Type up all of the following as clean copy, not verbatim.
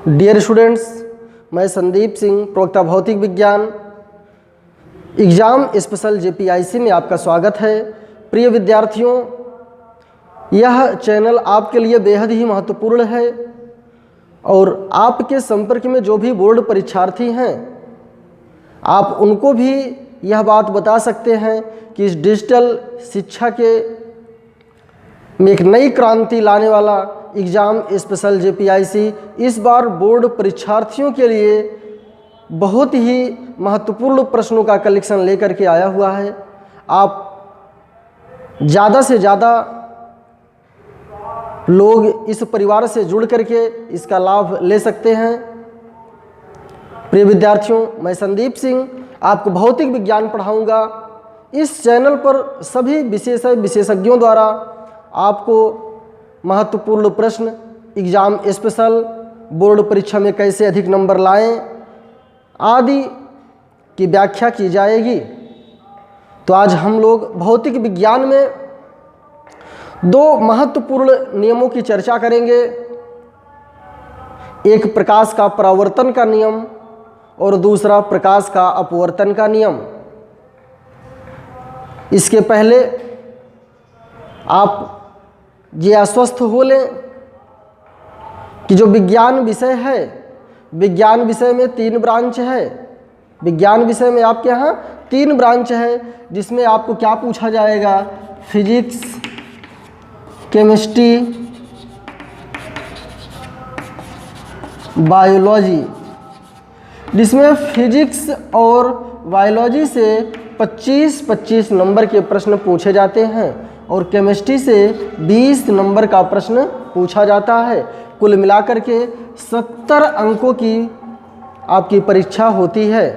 Dear students, मैं संदीप सिंह, प्रवक्ता भौतिक विज्ञान एग्ज़ाम स्पेशल जेपीआईसी में आपका स्वागत है। प्रिय विद्यार्थियों, यह चैनल आपके लिए बेहद ही महत्वपूर्ण है और आपके संपर्क में जो भी बोर्ड परीक्षार्थी हैं, आप उनको भी यह बात बता सकते हैं कि इस डिजिटल शिक्षा के में एक नई क्रांति लाने वाला एग्ज़ाम स्पेशल जेपीआईसी इस बार बोर्ड परीक्षार्थियों के लिए बहुत ही महत्वपूर्ण प्रश्नों का कलेक्शन लेकर के आया हुआ है। आप ज़्यादा से ज़्यादा लोग इस परिवार से जुड़ करके इसका लाभ ले सकते हैं। प्रिय विद्यार्थियों, मैं संदीप सिंह आपको भौतिक विज्ञान पढ़ाऊंगा। इस चैनल पर सभी विशेषज्ञों द्वारा आपको महत्वपूर्ण प्रश्न, एग्ज़ाम स्पेशल, बोर्ड परीक्षा में कैसे अधिक नंबर लाएं आदि की व्याख्या की जाएगी। तो आज हम लोग भौतिक विज्ञान में दो महत्वपूर्ण नियमों की चर्चा करेंगे। एक प्रकाश का परावर्तन का नियम और दूसरा प्रकाश का अपवर्तन का नियम। इसके पहले आप ये आश्वस्त हो लें कि जो विज्ञान विषय है, विज्ञान विषय में 3 ब्रांच है। विज्ञान विषय में आपके यहाँ 3 ब्रांच है, जिसमें आपको क्या पूछा जाएगा? Physics, chemistry, biology. जिसमें फिजिक्स और बायोलॉजी से 25-25 नंबर के प्रश्न पूछे जाते हैं और केमिस्ट्री से 20 नंबर का प्रश्न पूछा जाता है। कुल मिलाकर के 70 अंकों की आपकी परीक्षा होती है।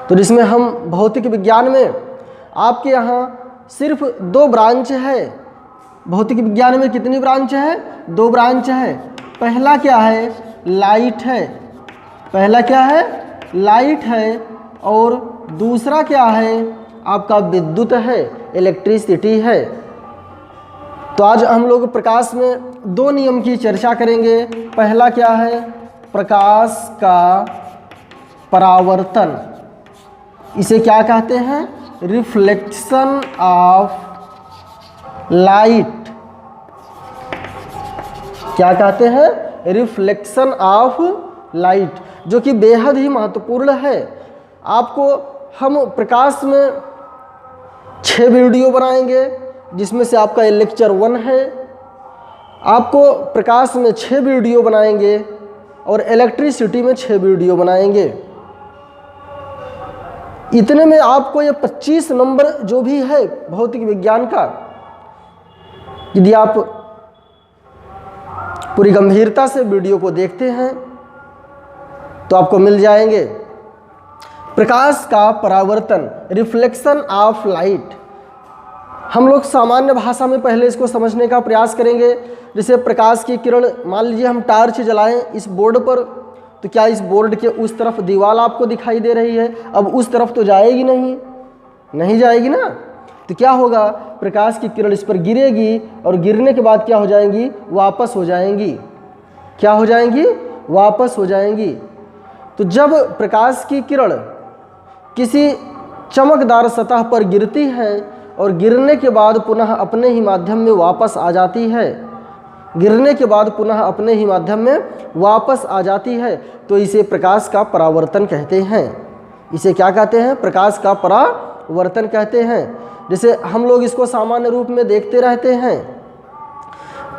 तो जिसमें हम भौतिक विज्ञान में आपके यहाँ सिर्फ 2 ब्रांच है। भौतिक विज्ञान में कितनी ब्रांच है? 2 ब्रांच है। पहला क्या है? लाइट है। पहला क्या है? लाइट है। और दूसरा क्या है? आपका विद्युत है, इलेक्ट्रिसिटी है। तो आज हम लोग प्रकाश में 2 नियम की चर्चा करेंगे। पहला क्या है? प्रकाश का परावर्तन। इसे क्या कहते हैं? Reflection of light. क्या कहते हैं? रिफ्लेक्शन ऑफ लाइट, जो कि बेहद ही महत्वपूर्ण है। आपको हम प्रकाश में 6 वीडियो बनाएंगे, जिसमें से आपका ये लेक्चर 1 है। आपको प्रकाश में 6 वीडियो बनाएंगे और इलेक्ट्रिसिटी में 6 वीडियो बनाएंगे। इतने में आपको ये 25 नंबर जो भी है भौतिक विज्ञान का, यदि आप पूरी गंभीरता से वीडियो को देखते हैं तो आपको मिल जाएंगे। प्रकाश का परावर्तन, रिफ्लेक्शन ऑफ लाइट। हम लोग सामान्य भाषा में पहले इसको समझने का प्रयास करेंगे। जैसे प्रकाश की किरण, मान लीजिए हम टार्च जलाएं इस बोर्ड पर, तो क्या इस बोर्ड के उस तरफ दीवार आपको दिखाई दे रही है? अब उस तरफ तो जाएगी नहीं जाएगी ना। तो क्या होगा? प्रकाश की किरण इस पर गिरेगी और गिरने के बाद क्या हो जाएंगी? वापस हो जाएंगी। क्या हो जाएंगी? वापस हो जाएंगी। तो जब प्रकाश की किरण किसी चमकदार सतह पर गिरती है और गिरने के बाद पुनः अपने ही माध्यम में वापस आ जाती है, गिरने के बाद पुनः अपने ही माध्यम में वापस आ जाती है, तो इसे प्रकाश का परावर्तन कहते हैं। इसे क्या कहते हैं? प्रकाश का परावर्तन कहते हैं। जैसे हम लोग इसको सामान्य रूप में देखते रहते हैं।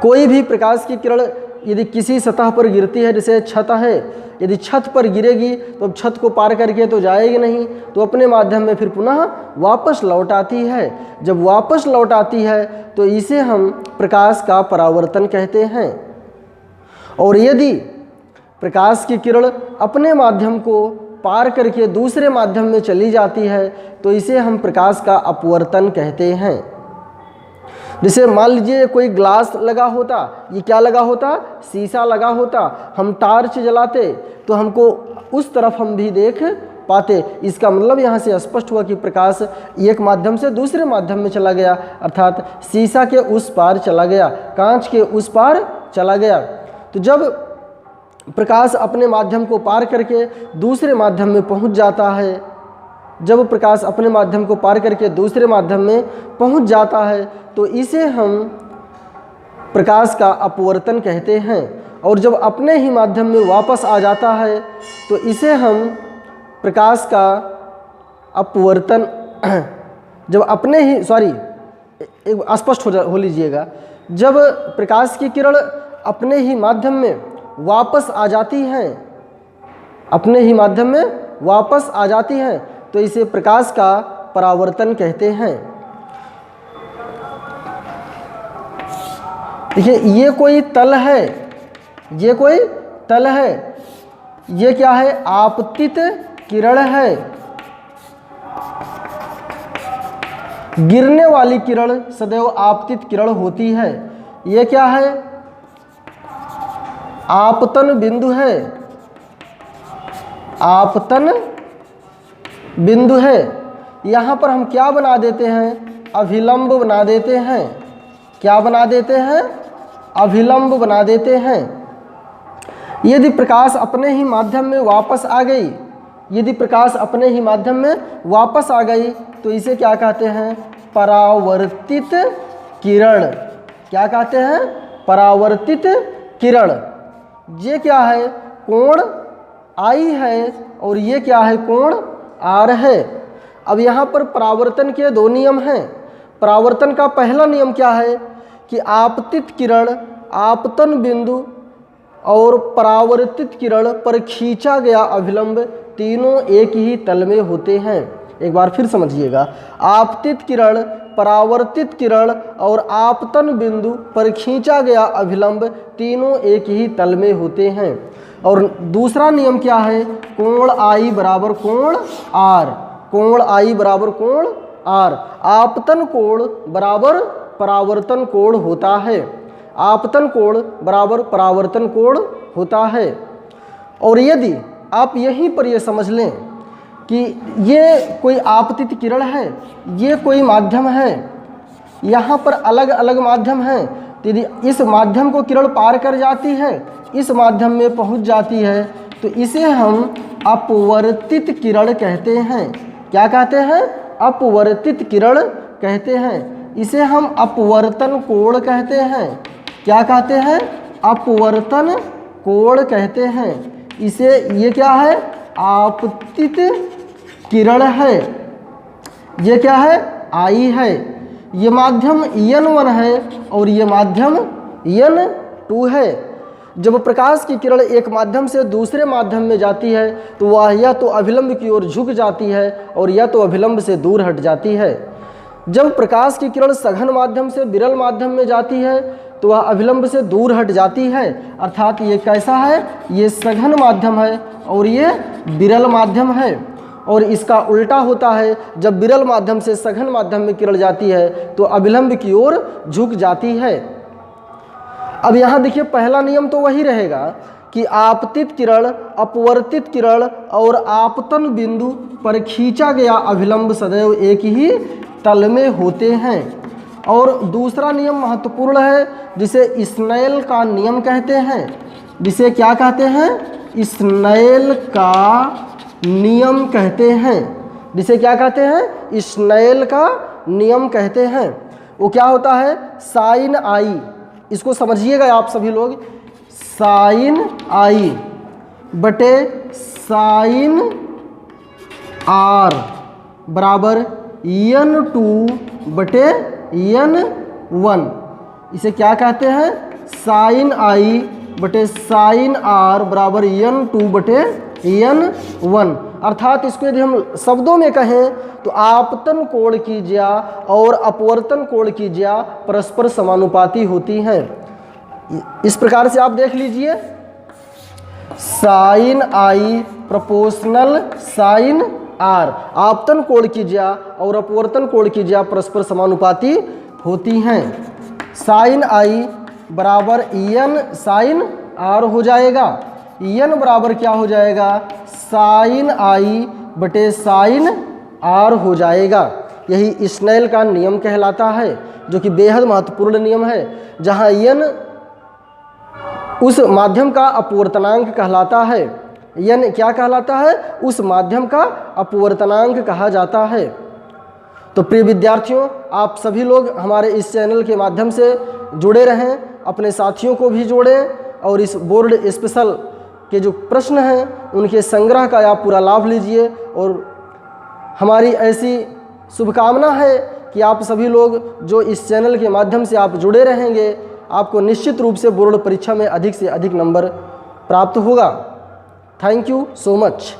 कोई भी प्रकाश की किरण यदि किसी सतह पर गिरती है, जैसे छत है, यदि छत पर गिरेगी तो अब छत को पार करके तो जाएगी नहीं, तो अपने माध्यम में फिर पुनः वापस लौट आती है। जब वापस लौट आती है तो इसे हम प्रकाश का परावर्तन कहते हैं। और यदि प्रकाश की किरण अपने माध्यम को पार करके दूसरे माध्यम में चली जाती है तो इसे हम प्रकाश का अपवर्तन कहते हैं। जैसे मान लीजिए कोई ग्लास लगा होता, ये क्या लगा होता? शीशा लगा होता। हम टार्च जलाते तो हमको उस तरफ हम भी देख पाते। इसका मतलब यहाँ से स्पष्ट हुआ कि प्रकाश एक माध्यम से दूसरे माध्यम में चला गया, अर्थात शीशा के उस पार चला गया, कांच के उस पार चला गया। तो जब प्रकाश अपने माध्यम को पार करके दूसरे माध्यम में पहुंच जाता है, जब प्रकाश अपने माध्यम को पार करके दूसरे माध्यम में पहुंच जाता है तो इसे हम प्रकाश का अपवर्तन कहते हैं। और जब अपने ही माध्यम में वापस आ जाता है तो इसे हम प्रकाश का अपवर्तन जब अपने ही एक स्पष्ट हो लीजिएगा, जब प्रकाश की किरण अपने ही माध्यम में वापस आ जाती हैं, अपने ही माध्यम में वापस आ जाती हैं तो इसे प्रकाश का परावर्तन कहते हैं। देखिए ये कोई तल है, ये कोई तल है, ये क्या है? आपतित किरण है। गिरने वाली किरण सदैव आपतित किरण होती है। ये क्या है? आपतन बिंदु है, आपतन बिंदु है। यहाँ पर हम क्या बना देते हैं? अभिलंब बना देते हैं। क्या बना देते हैं? अभिलंब बना देते हैं। यदि प्रकाश अपने ही माध्यम में वापस आ गई, यदि प्रकाश अपने ही माध्यम में वापस आ गई तो इसे क्या कहते हैं? परावर्तित किरण। क्या कहते हैं? परावर्तित किरण। ये क्या है? कोण आई है और ये क्या है? कोण आर है। अब यहाँ पर परावर्तन के दो नियम हैं। परावर्तन का पहला नियम क्या है कि आपतित किरण आपतन बिंदु और परावर्तित किरण पर खींचा गया अभिलंब तीनों एक ही तल में होते हैं। एक बार फिर समझिएगा, आपतित किरण, परावर्तित किरण और आपतन बिंदु पर खींचा गया अभिलंब तीनों एक ही तल में होते हैं। और दूसरा नियम क्या है? कोण आई बराबर कोण आर। कोण आई बराबर कोण आर। आपतन कोण बराबर परावर्तन कोण होता है। आपतन कोण बराबर परावर्तन कोण होता है। और यदि आप यहीं पर ये समझ लें कि ये कोई आपतित किरण है, ये कोई माध्यम है, यहाँ पर अलग अलग माध्यम हैं, तो यदि इस माध्यम को किरण पार कर जाती है, इस माध्यम में पहुँच जाती है तो इसे हम अपवर्तित किरण कहते हैं। क्या कहते हैं? अपवर्तित किरण कहते हैं। इसे हम अपवर्तन कोण कहते हैं। क्या कहते हैं? अपवर्तन कोण कहते हैं। इसे ये क्या है? आपतित किरण है। ये क्या है? आई है। ये माध्यम n1 है और ये माध्यम n2 है। जब प्रकाश की किरण एक माध्यम से दूसरे माध्यम में जाती है तो वह या तो अभिलंब की ओर झुक जाती है और या तो अभिलंब से दूर हट जाती है। जब प्रकाश की किरण सघन माध्यम से विरल माध्यम में जाती है तो वह अभिलंब से दूर हट जाती है। अर्थात ये कैसा है? ये सघन माध्यम है और ये विरल माध्यम है। और इसका उल्टा होता है, जब विरल माध्यम से सघन माध्यम में किरण जाती है तो अभिलंब की ओर झुक जाती है। अब यहाँ देखिए पहला नियम तो वही रहेगा कि आपतित किरण, अपवर्तित किरण और आपतन बिंदु पर खींचा गया अभिलंब सदैव एक ही तल में होते हैं। और दूसरा नियम महत्वपूर्ण है जिसे स्नेल का नियम कहते हैं। जिसे क्या कहते हैं? स्नेल का नियम कहते हैं। जिसे क्या कहते हैं? स्नेल का नियम कहते हैं। वो क्या होता है? साइन आई, इसको समझिएगा आप सभी लोग, साइन आई बटे साइन आर बराबर n2 बटे n1। इसे क्या कहते हैं? साइन आई बटे साइन आर बराबर n2 बटे n1। अर्थात इसको यदि हम शब्दों में कहें तो आपतन कोण की ज्या और अपवर्तन कोण की ज्या परस्पर समानुपाती होती हैं। इस प्रकार से आप देख लीजिए, sine i proportional sine r, आपतन कोण की ज्या और अपवर्तन कोण की ज्या परस्पर समानुपाती होती हैं। साइन आई बराबर n साइन आर हो जाएगा। n बराबर क्या हो जाएगा? साइन आई बटे साइन आर हो जाएगा। यही स्नेल का नियम कहलाता है, जो कि बेहद महत्वपूर्ण नियम है। जहाँ n उस माध्यम का अपवर्तनांक कहलाता है। n क्या कहलाता है? उस माध्यम का अपवर्तनांक कहा जाता है। तो प्रिय विद्यार्थियों, आप सभी लोग हमारे इस चैनल के माध्यम से जुड़े रहें, अपने साथियों को भी जोड़ें और इस बोर्ड स्पेशल के जो प्रश्न हैं उनके संग्रह का आप पूरा लाभ लीजिए। और हमारी ऐसी शुभकामना है कि आप सभी लोग जो इस चैनल के माध्यम से आप जुड़े रहेंगे, आपको निश्चित रूप से बोर्ड परीक्षा में अधिक से अधिक नंबर प्राप्त होगा। Thank you so much.